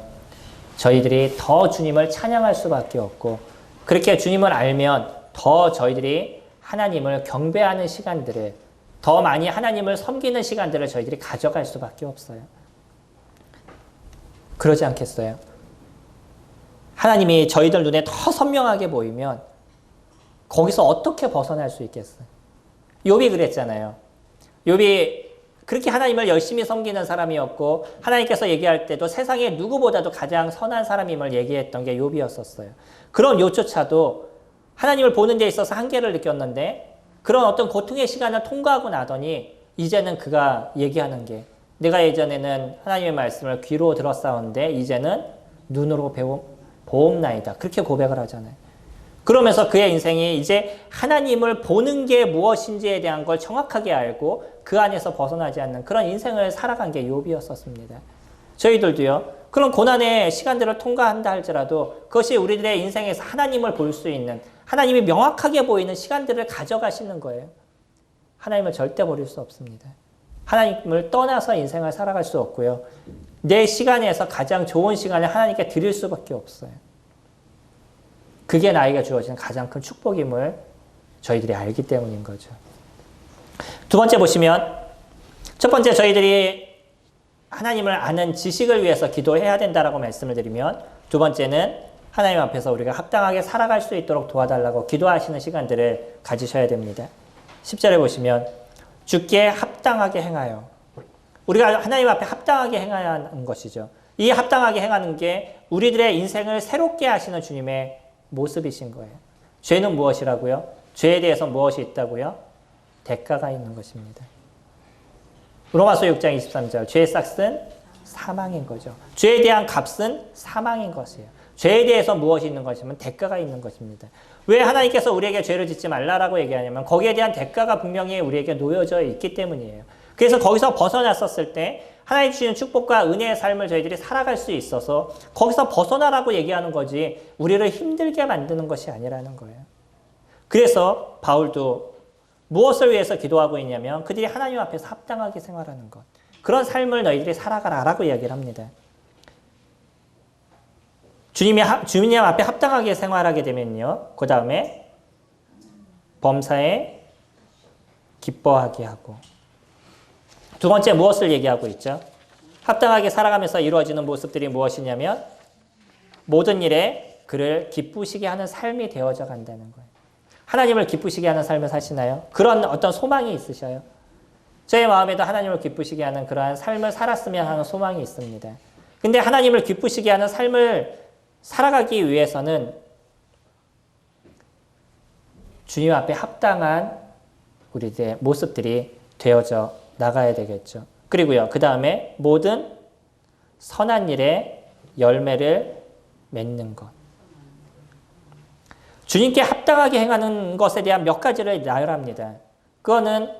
저희들이 더 주님을 찬양할 수밖에 없고, 그렇게 주님을 알면 더 저희들이 하나님을 경배하는 시간들을, 더 많이 하나님을 섬기는 시간들을 저희들이 가져갈 수밖에 없어요. 그러지 않겠어요? 하나님이 저희들 눈에 더 선명하게 보이면 거기서 어떻게 벗어날 수 있겠어요? 욥이 그랬잖아요. 욥이 그렇게 하나님을 열심히 섬기는 사람이었고, 하나님께서 얘기할 때도 세상에 누구보다도 가장 선한 사람임을 얘기했던 게 욥이었었어요. 그런 욥조차도 하나님을 보는 데 있어서 한계를 느꼈는데, 그런 어떤 고통의 시간을 통과하고 나더니 이제는 그가 얘기하는 게, 내가 예전에는 하나님의 말씀을 귀로 들었사온데 이제는 눈으로 보옵나이다. 그렇게 고백을 하잖아요. 그러면서 그의 인생이 이제 하나님을 보는 게 무엇인지에 대한 걸 정확하게 알고 그 안에서 벗어나지 않는 그런 인생을 살아간 게 욥이었었습니다. 저희들도요, 그런 고난의 시간들을 통과한다 할지라도 그것이 우리들의 인생에서 하나님을 볼 수 있는, 하나님이 명확하게 보이는 시간들을 가져가시는 거예요. 하나님을 절대 버릴 수 없습니다. 하나님을 떠나서 인생을 살아갈 수 없고요. 내 시간에서 가장 좋은 시간을 하나님께 드릴 수밖에 없어요. 그게 나에게 주어지는 가장 큰 축복임을 저희들이 알기 때문인 거죠. 두 번째 보시면, 첫 번째 저희들이 하나님을 아는 지식을 위해서 기도해야 된다라고 말씀을 드리면, 두 번째는 하나님 앞에서 우리가 합당하게 살아갈 수 있도록 도와달라고 기도하시는 시간들을 가지셔야 됩니다. 10절에 보시면 주께 합당하게 행하여, 우리가 하나님 앞에 합당하게 행해야 하는 것이죠. 이 합당하게 행하는 게 우리들의 인생을 새롭게 하시는 주님의 모습이신 거예요. 죄는 무엇이라고요? 죄에 대해서 무엇이 있다고요? 대가가 있는 것입니다. 로마서 6장 23절, 죄의 싹은 사망인 거죠. 죄에 대한 값은 사망인 것이에요. 죄에 대해서 무엇이 있는 것이면 대가가 있는 것입니다. 왜 하나님께서 우리에게 죄를 짓지 말라라고 얘기하냐면 거기에 대한 대가가 분명히 우리에게 놓여져 있기 때문이에요. 그래서 거기서 벗어났었을 때 하나님 주시는 축복과 은혜의 삶을 저희들이 살아갈 수 있어서 거기서 벗어나라고 얘기하는 거지 우리를 힘들게 만드는 것이 아니라는 거예요. 그래서 바울도 무엇을 위해서 기도하고 있냐면 그들이 하나님 앞에서 합당하게 생활하는 것, 그런 삶을 너희들이 살아가라라고 이야기를 합니다. 주님 앞에 합당하게 생활하게 되면요, 그 다음에 범사에 기뻐하게 하고, 두 번째 무엇을 얘기하고 있죠? 합당하게 살아가면서 이루어지는 모습들이 무엇이냐면 모든 일에 그를 기쁘시게 하는 삶이 되어져 간다는 거예요. 하나님을 기쁘시게 하는 삶을 사시나요? 그런 어떤 소망이 있으셔요? 제 마음에도 하나님을 기쁘시게 하는 그러한 삶을 살았으면 하는 소망이 있습니다. 근데 하나님을 기쁘시게 하는 삶을 살아가기 위해서는 주님 앞에 합당한 우리의 모습들이 되어져 나가야 되겠죠. 그리고요, 그 다음에 모든 선한 일에 열매를 맺는 것. 주님께 합당하게 행하는 것에 대한 몇 가지를 나열합니다. 그거는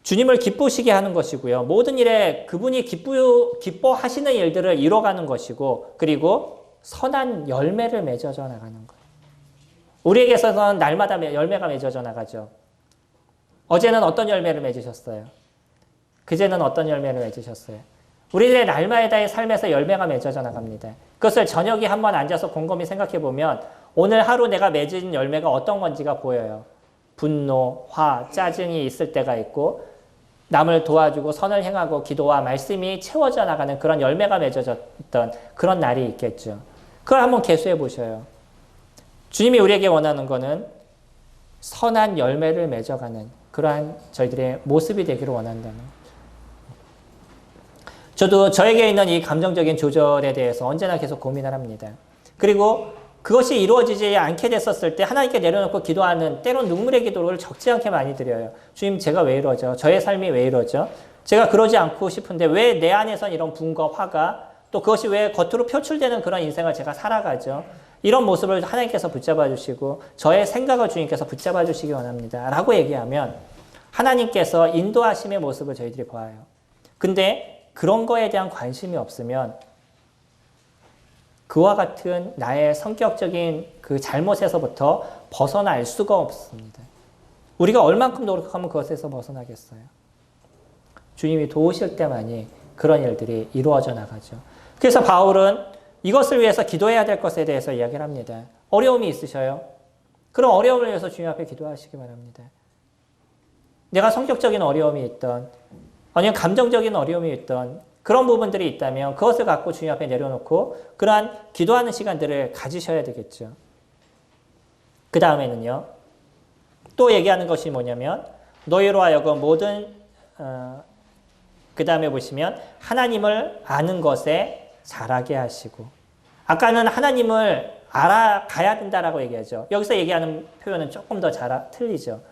주님을 기쁘시게 하는 것이고요. 모든 일에 그분이 기뻐하시는 일들을 이뤄가는 것이고, 그리고 선한 열매를 맺어져 나가는 거예요. 우리에게서는 날마다 열매가 맺어져 나가죠. 어제는 어떤 열매를 맺으셨어요? 그제는 어떤 열매를 맺으셨어요? 우리들의 날마다의 삶에서 열매가 맺어져 나갑니다. 그것을 저녁에 한번 앉아서 곰곰이 생각해 보면 오늘 하루 내가 맺은 열매가 어떤 건지가 보여요. 분노, 화, 짜증이 있을 때가 있고 남을 도와주고 선을 행하고 기도와 말씀이 채워져 나가는 그런 열매가 맺어졌던 그런 날이 있겠죠. 그걸 한번 계수해 보셔요. 주님이 우리에게 원하는 거는 선한 열매를 맺어가는 그러한 저희들의 모습이 되기를 원한다는 거죠. 저도 저에게 있는 이 감정적인 조절에 대해서 언제나 계속 고민을 합니다. 그리고 그것이 이루어지지 않게 됐었을 때 하나님께 내려놓고 기도하는 때론 눈물의 기도를 적지 않게 많이 드려요. 주님, 제가 왜 이러죠? 저의 삶이 왜 이러죠? 제가 그러지 않고 싶은데 왜 내 안에선 이런 분과 화가, 또 그것이 왜 겉으로 표출되는 그런 인생을 제가 살아가죠? 이런 모습을 하나님께서 붙잡아 주시고 저의 생각을 주님께서 붙잡아 주시기 원합니다. 라고 얘기하면 하나님께서 인도하심의 모습을 저희들이 보아요. 근데 그런 거에 대한 관심이 없으면 그와 같은 나의 성격적인 그 잘못에서부터 벗어날 수가 없습니다. 우리가 얼만큼 노력하면 그것에서 벗어나겠어요? 주님이 도우실 때만이 그런 일들이 이루어져 나가죠. 그래서 바울은 이것을 위해서 기도해야 될 것에 대해서 이야기를 합니다. 어려움이 있으셔요? 그럼 어려움을 위해서 주님 앞에 기도하시기 바랍니다. 내가 성격적인 어려움이 있던, 아니면 감정적인 어려움이 있던 그런 부분들이 있다면 그것을 갖고 주님 앞에 내려놓고 그러한 기도하는 시간들을 가지셔야 되겠죠. 그 다음에는요, 또 얘기하는 것이 뭐냐면 너희로 하여금 모든 그 다음에 보시면 하나님을 아는 것에 잘하게 하시고, 아까는 하나님을 알아가야 된다라고 얘기하죠. 여기서 얘기하는 표현은 조금 더 틀리죠.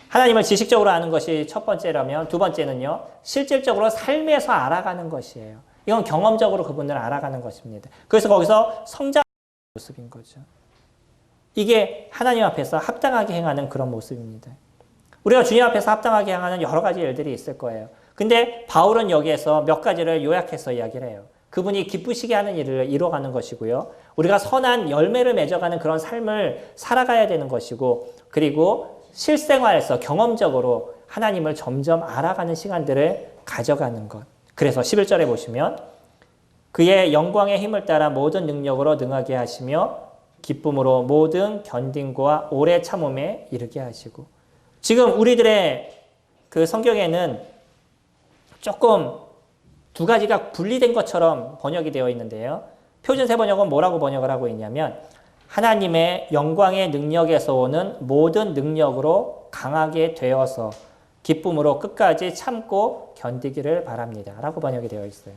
하나님을 지식적으로 아는 것이 첫 번째라면 두 번째는요, 실질적으로 삶에서 알아가는 것이에요. 이건 경험적으로 그분을 알아가는 것입니다. 그래서 거기서 성장하는 모습인 거죠. 이게 하나님 앞에서 합당하게 행하는 그런 모습입니다. 우리가 주님 앞에서 합당하게 행하는 여러 가지 일들이 있을 거예요. 근데 바울은 여기에서 몇 가지를 요약해서 이야기를 해요. 그분이 기쁘시게 하는 일을 이뤄가는 것이고요. 우리가 선한 열매를 맺어가는 그런 삶을 살아가야 되는 것이고, 그리고 실생활에서 경험적으로 하나님을 점점 알아가는 시간들을 가져가는 것. 그래서 11절에 보시면 그의 영광의 힘을 따라 모든 능력으로 능하게 하시며 기쁨으로 모든 견딘과 오래 참음에 이르게 하시고. 지금 우리들의 그 성경에는 조금 두 가지가 분리된 것처럼 번역이 되어 있는데요. 표준세 번역은 뭐라고 번역을 하고 있냐면 하나님의 영광의 능력에서 오는 모든 능력으로 강하게 되어서 기쁨으로 끝까지 참고 견디기를 바랍니다. 라고 번역이 되어 있어요.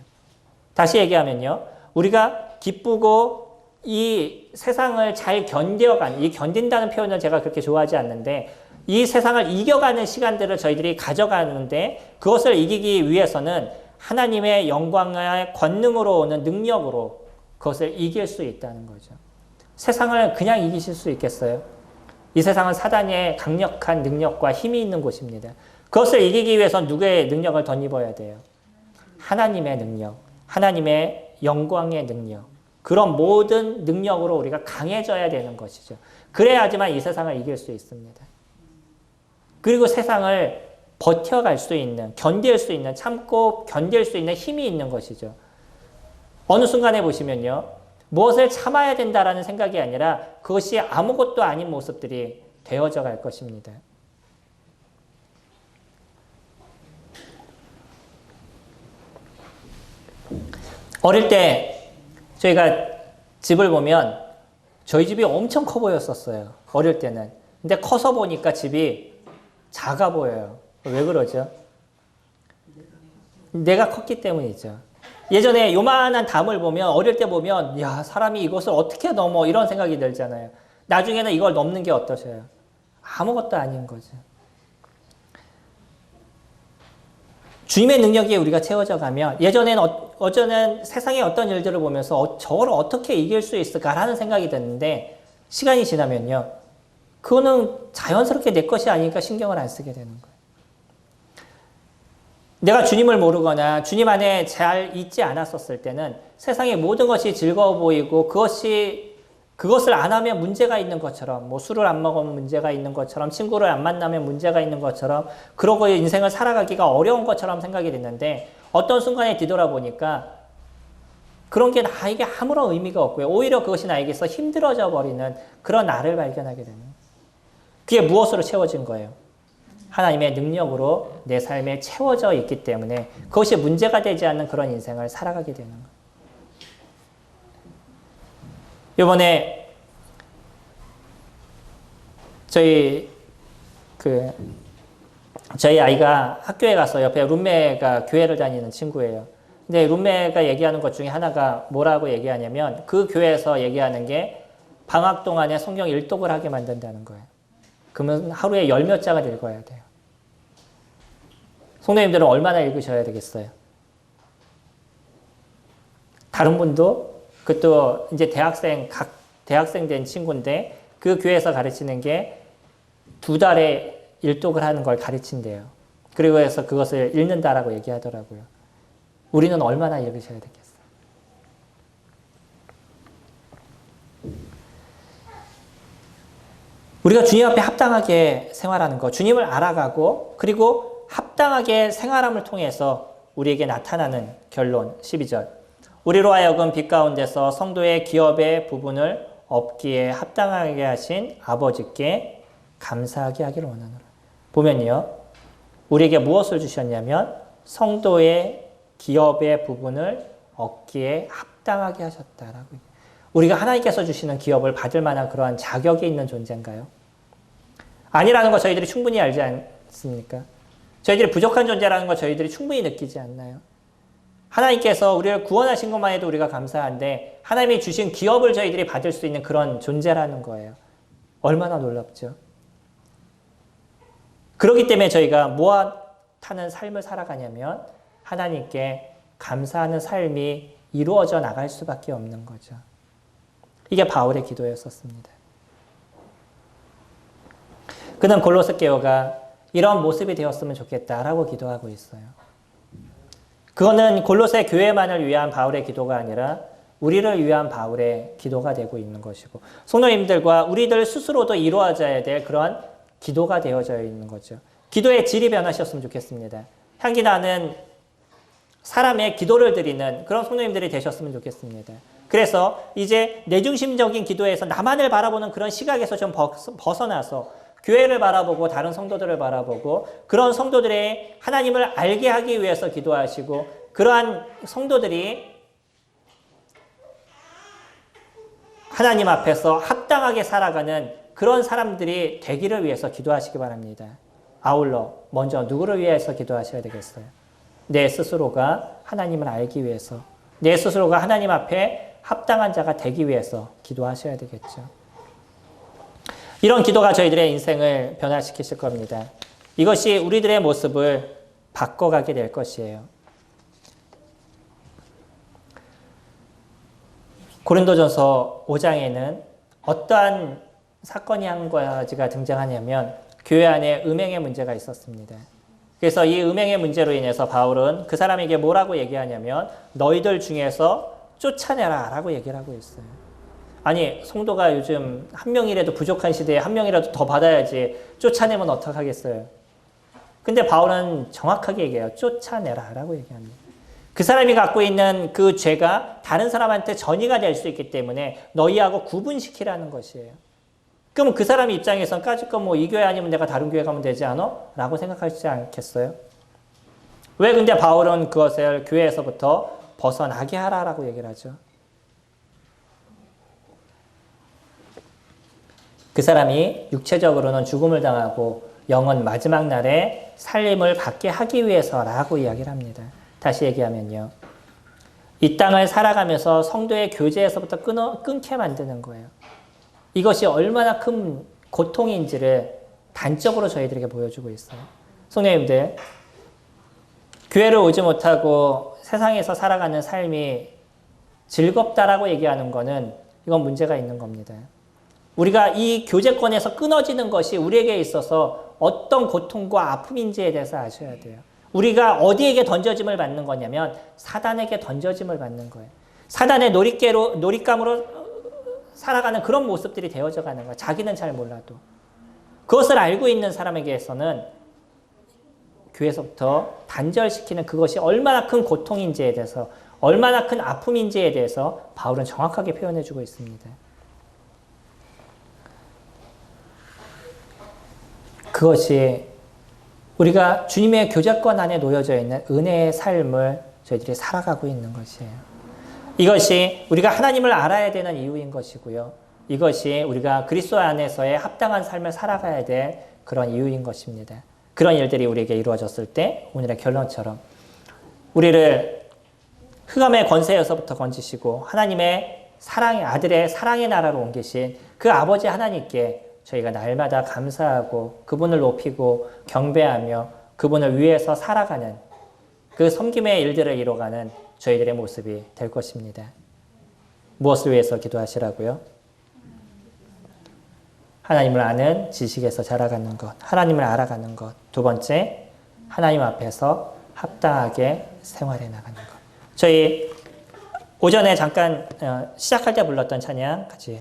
다시 얘기하면요. 우리가 기쁘고 이 세상을 잘 견뎌가는, 이 견딘다는 표현을 제가 그렇게 좋아하지 않는데 이 세상을 이겨가는 시간들을 저희들이 가져가는데 그것을 이기기 위해서는 하나님의 영광의 권능으로 오는 능력으로 그것을 이길 수 있다는 거죠. 세상을 그냥 이기실 수 있겠어요? 이 세상은 사단의 강력한 능력과 힘이 있는 곳입니다. 그것을 이기기 위해서는 누구의 능력을 덧입어야 돼요? 하나님의 능력, 하나님의 영광의 능력. 그런 모든 능력으로 우리가 강해져야 되는 것이죠. 그래야지만 이 세상을 이길 수 있습니다. 그리고 세상을 버텨갈 수 있는, 견딜 수 있는, 참고 견딜 수 있는 힘이 있는 것이죠. 어느 순간에 보시면요. 무엇을 참아야 된다라는 생각이 아니라 그것이 아무것도 아닌 모습들이 되어져 갈 것입니다. 어릴 때 저희가 집을 보면 저희 집이 엄청 커 보였었어요. 어릴 때는. 근데 커서 보니까 집이 작아 보여요. 왜 그러죠? 내가 컸기 때문이죠. 예전에 요만한 담을 보면 어릴 때 보면 야 사람이 이것을 어떻게 넘어 이런 생각이 들잖아요. 나중에는 이걸 넘는 게 어떠셔요? 아무것도 아닌 거죠. 주님의 능력이 우리가 채워져 가면 예전에는 세상의 어떤 일들을 보면서 저걸 어떻게 이길 수 있을까라는 생각이 드는데 시간이 지나면요. 그거는 자연스럽게 내 것이 아니니까 신경을 안 쓰게 되는 거예요. 내가 주님을 모르거나 주님 안에 잘 있지 않았었을 때는 세상의 모든 것이 즐거워 보이고 그것을 안 하면 문제가 있는 것처럼 뭐 술을 안 먹으면 문제가 있는 것처럼 친구를 안 만나면 문제가 있는 것처럼 그러고 인생을 살아가기가 어려운 것처럼 생각이 됐는데 어떤 순간에 뒤돌아보니까 그런 게 나에게 아무런 의미가 없고요. 오히려 그것이 나에게서 힘들어져 버리는 그런 나를 발견하게 되는 그게 무엇으로 채워진 거예요? 하나님의 능력으로 내 삶에 채워져 있기 때문에 그것이 문제가 되지 않는 그런 인생을 살아가게 되는 거예요. 이번에 저희 아이가 학교에 가서 옆에 룸메가 교회를 다니는 친구예요. 근데 룸메가 얘기하는 것 중에 하나가 뭐라고 얘기하냐면 그 교회에서 얘기하는 게 방학 동안에 성경 일독을 하게 만든다는 거예요. 그러면 하루에 10몇 장을 읽어야 돼요. 성도님들은 얼마나 읽으셔야 되겠어요? 다른 분도 그것도 이제 대학생 된 친구인데 그 교회에서 가르치는 게 2달에 일독을 하는 걸 가르친대요. 그리고 해서 그것을 읽는다라고 얘기하더라고요. 우리는 얼마나 읽으셔야 되겠어요? 우리가 주님 앞에 합당하게 생활하는 것, 주님을 알아가고 그리고 합당하게 생활함을 통해서 우리에게 나타나는 결론 12절. 우리로 하여금 빛 가운데서 성도의 기업의 부분을 얻기에 합당하게 하신 아버지께 감사하게 하기를 원하노라. 보면요. 우리에게 무엇을 주셨냐면 성도의 기업의 부분을 얻기에 합당하게 하셨다라고. 우리가 하나님께서 주시는 기업을 받을 만한 그러한 자격이 있는 존재인가요? 아니라는 거 저희들이 충분히 알지 않습니까? 저희들이 부족한 존재라는 거 저희들이 충분히 느끼지 않나요? 하나님께서 우리를 구원하신 것만 해도 우리가 감사한데 하나님이 주신 기업을 저희들이 받을 수 있는 그런 존재라는 거예요. 얼마나 놀랍죠? 그렇기 때문에 저희가 무엇하는 삶을 살아가냐면 하나님께 감사하는 삶이 이루어져 나갈 수밖에 없는 거죠. 이게 바울의 기도였었습니다. 그는 골로새 교회가 이런 모습이 되었으면 좋겠다라고 기도하고 있어요. 그거는 골로새 교회만을 위한 바울의 기도가 아니라 우리를 위한 바울의 기도가 되고 있는 것이고 성도님들과 우리들 스스로도 이루어져야 될 그런 기도가 되어져 있는 거죠. 기도의 질이 변하셨으면 좋겠습니다. 향기 나는 사람의 기도를 드리는 그런 성도님들이 되셨으면 좋겠습니다. 그래서 이제 내중심적인 기도에서 나만을 바라보는 그런 시각에서 좀 벗어나서 교회를 바라보고 다른 성도들을 바라보고 그런 성도들의 하나님을 알게 하기 위해서 기도하시고 그러한 성도들이 하나님 앞에서 합당하게 살아가는 그런 사람들이 되기를 위해서 기도하시기 바랍니다. 아울러 먼저 누구를 위해서 기도하셔야 되겠어요? 내 스스로가 하나님을 알기 위해서, 내 스스로가 하나님 앞에 합당한 자가 되기 위해서 기도하셔야 되겠죠. 이런 기도가 저희들의 인생을 변화시키실 겁니다. 이것이 우리들의 모습을 바꿔가게 될 것이에요. 고린도전서 5장에는 어떠한 사건이 한 가지가 등장하냐면 교회 안에 음행의 문제가 있었습니다. 그래서 이 음행의 문제로 인해서 바울은 그 사람에게 뭐라고 얘기하냐면 너희들 중에서 쫓아내라 라고 얘기를 하고 있어요. 아니 성도가 요즘 한 명이라도 부족한 시대에 한 명이라도 더 받아야지 쫓아내면 어떡하겠어요. 근데 바울은 정확하게 얘기해요. 쫓아내라 라고 얘기합니다. 그 사람이 갖고 있는 그 죄가 다른 사람한테 전이가 될 수 있기 때문에 너희하고 구분시키라는 것이에요. 그럼 그 사람 입장에선 까짓거 뭐 이 교회 아니면 내가 다른 교회 가면 되지 않아? 라고 생각하시지 않겠어요? 왜 근데 바울은 그것을 교회에서부터 벗어나게 하라라고 얘기를 하죠? 그 사람이 육체적으로는 죽음을 당하고 영은 마지막 날에 살림을 받게 하기 위해서라고 이야기를 합니다. 다시 얘기하면요. 이 땅을 살아가면서 성도의 교제에서부터 끊게 만드는 거예요. 이것이 얼마나 큰 고통인지를 단적으로 저희들에게 보여주고 있어요. 성도님들, 교회를 오지 못하고 세상에서 살아가는 삶이 즐겁다라고 얘기하는 거는 이건 문제가 있는 겁니다. 우리가 이 교제권에서 끊어지는 것이 우리에게 있어서 어떤 고통과 아픔인지에 대해서 아셔야 돼요. 우리가 어디에게 던져짐을 받는 거냐면 사단에게 던져짐을 받는 거예요. 사단의 놀잇감으로 살아가는 그런 모습들이 되어져 가는 거예요. 자기는 잘 몰라도. 그것을 알고 있는 사람에게서는 교회에서부터 단절시키는 그것이 얼마나 큰 고통인지에 대해서 얼마나 큰 아픔인지에 대해서 바울은 정확하게 표현해주고 있습니다. 그것이 우리가 주님의 교제권 안에 놓여져 있는 은혜의 삶을 저희들이 살아가고 있는 것이에요. 이것이 우리가 하나님을 알아야 되는 이유인 것이고요. 이것이 우리가 그리스도 안에서의 합당한 삶을 살아가야 될 그런 이유인 것입니다. 그런 일들이 우리에게 이루어졌을 때 오늘의 결론처럼 우리를 흑암의 권세에서부터 건지시고 하나님의 사랑의 아들의 사랑의 나라로 옮기신 그 아버지 하나님께 저희가 날마다 감사하고 그분을 높이고 경배하며 그분을 위해서 살아가는 그 섬김의 일들을 이뤄가는 저희들의 모습이 될 것입니다. 무엇을 위해서 기도하시라고요? 하나님을 아는 지식에서 자라가는 것, 하나님을 알아가는 것. 두 번째, 하나님 앞에서 합당하게 생활해 나가는 것. 저희 오전에 잠깐 시작할 때 불렀던 찬양 같이